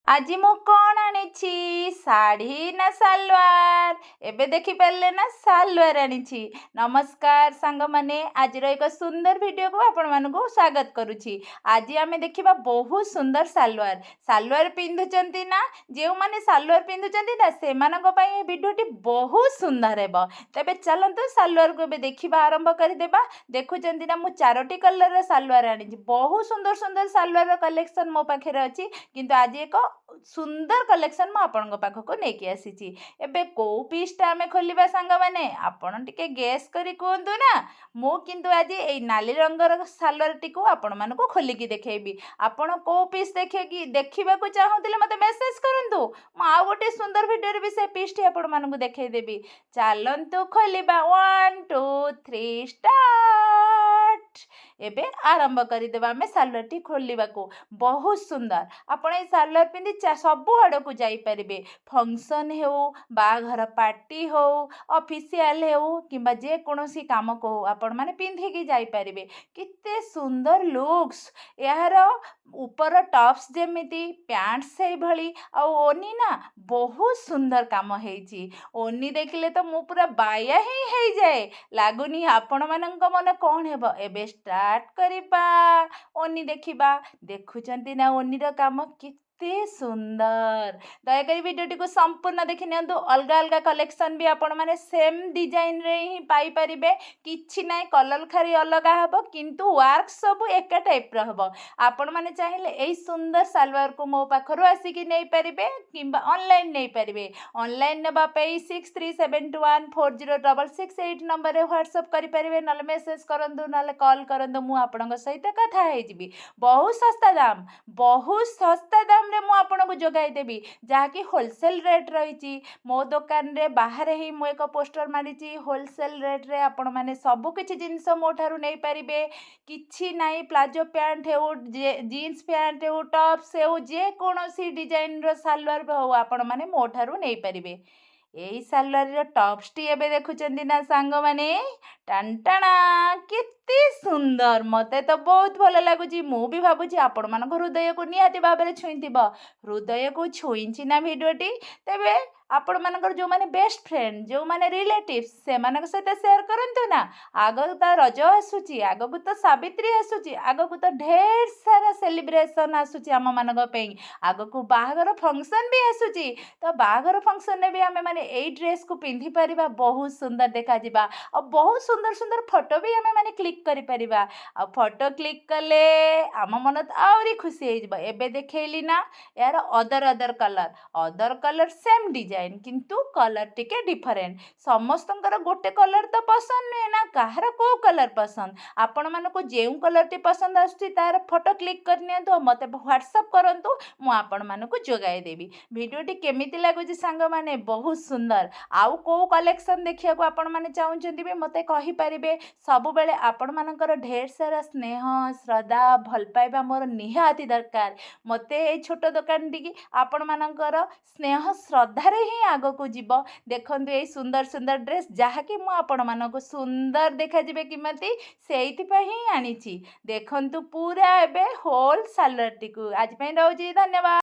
आज मु कौन आनी शाढ़ी ना सालवार एबे देखी पारे ना सालवार आनी। नमस्कार सांग माने आज एक सुंदर वीडियो को आपण मानकु स्वागत करुछि। आज आमे देखिबा बहुत सुंदर सालवार सालवार पिंधुचंती ना जे माने सालवार पिंधुचंती ना से मानक पई वीडियोटी बहुत सुंदर हेबो। तबे चलंतु सालवार को एबे देखिबा आरंभ करि देबा। देखुचंती ना मु चारोटी कलर रे सालवार आनी। बहुत सुंदर सुंदर सालवार कलेक्शन मो पाखे अछि किंतु आज एक सुंदर कलेक्शन मु आपन पाखक नहीं आसी। एबे को पीसटा आमे खोलिबा सांग माने आपण टिके गेस करी कहंतु ना। मु किंतु आज ए नाली रंगर सालवार टिको आपण मानको खोली की देखेबी। आपण को पीस देखिबा को चाहुतिले मते मेसेज करंतु। मु आ गोटे सुंदर वीडियो रे भी से पीसटी आपण मानको देखाई देबी। चलंतु खोलिबा 1 2 3 स्टार्ट। एबे आरंभ करी देबा हमें सालवार टी खोलिबा को। बहुत सुंदर आपण ए सालवार पिंदी सबु आड़ को जाई परिबे। फंक्शन हो बाघर पार्टी हो ऑफिशियल हो किंबा जे कोनोसी काम को आपण माने पिंधी की जाई परिबे। किते सुंदर लुक्स यार ऊपर टॉप्स जेमिति पैंट से भली आ ओनी ना बहुत सुंदर काम हेची। ओनी देखले तो मु पूरा बाया ही हेई जाए लागुनी। आपण मानक मन कोन हेबो एबे स्टार्ट करिबा। ओनी देखिबा देखुचंती ना ओनी रो काम किते सुंदर। दयाकरी वीडियोटी को संपूर्ण देखि नियंतु। अलग अलग कलेक्शन भी आपण माने सेम डिजाइन रे ही पाई परिबे। किछि नै कलर खाली अलग हबो किंतु वर्क सब एक टाइप रो हबो। आपण माने चाहिले एई सुंदर सालवार को मो पाखरो आसी कि नै परिबे किंबा ऑनलाइन नै परिबे। ऑनलाइन नेबा पे 6372140668 नंबर रे व्हाट्सएप करि परिबे। नले मेसेज करंतु नले कॉल करंतु। मु आपणक सहित कथा हे जिबी। बहुत सस्ता दाम रे मु आपनको जोगाई देबी जहा कि होलसेल रेट रही। मो दुकान रे बाहर ही मु एक पोस्टर मारिची होलसेल रेट रे आपण माने सब किछि जिंस मो ठारू नै परिबे। किछि नाही प्लाजो पैंट हो जीन्स पैंट हो टॉप्स हो जे कोनोसी डिजाइन रो सालवार हो आपण माने मो ठारू नै परिबे। एई सालवार रो टॉप्स टी एबे देखुचंदी ना सांग माने टांटाणा केते सुंदर। मते तो बहुत भल लागुची। मु भी भाबुची आपण मानक हृदय को निहाती भाबरे छुईंतिबो। हृदय को छुईंची ना वीडियोटी। तेबे आपण मानकर जो माने बेस्ट फ्रेंड जो माने रिलेटिव्स से मानक सहित शेयर करंतु ना। आगो तो रज आसुची आगो को तो सावित्री आसुची आगो को तो ढेर सारा सेलिब्रेशन आसुची आम मानक पेई। आगो को बाहागर फंक्शन भी आसुची तो बाहागर फंक्शन ने भी आमे माने एई ड्रेस को पिंधी परिबा बहुत सुंदर देखा जिबा। और बहुत सुंदर सुंदर फोटो भी आमे माने क्लिक करि परिबा। आ फोटो क्लिक कले आम मन तो आउरी खुशी हे जिबा। एबे देखैली ना यार अदर कलर सेम डिजाइन किंतु कलर टिके डिफरेंट। समस्तंकर गोटे कलर तो पसंद नुहे ना काहर को कलर पसंद। आपण मानको जेउ कलर टी पसंद आछी तार फोटो क्लिक कर नियंतु मते व्हाट्सएप करंतु। मु आपण मानको जोगाई देबी। वीडियोटी केमिति लागुची सांग माने बहुत सुंदर। आउ को कलेक्शन देखिया को आपण माने चाहुचंती बे मते कहि परिबे। सब बेले आपण मानकर ढेर सारा स्नेह श्रद्धा भल पाइबा मोर निहाती दरकार। मते ए छोट दुकान टी आपण मानकर स्नेह श्रद्धा रे ही आगो को जीवो। देखंतु ए सुंदर सुंदर ड्रेस जहा कि मु आपण मानको सुंदर देखा जिबे किमती सेइथि पई ही आनीची। देखंतु पूरा एबे होल सालवार टी को आज पई रहउची। धन्यवाद।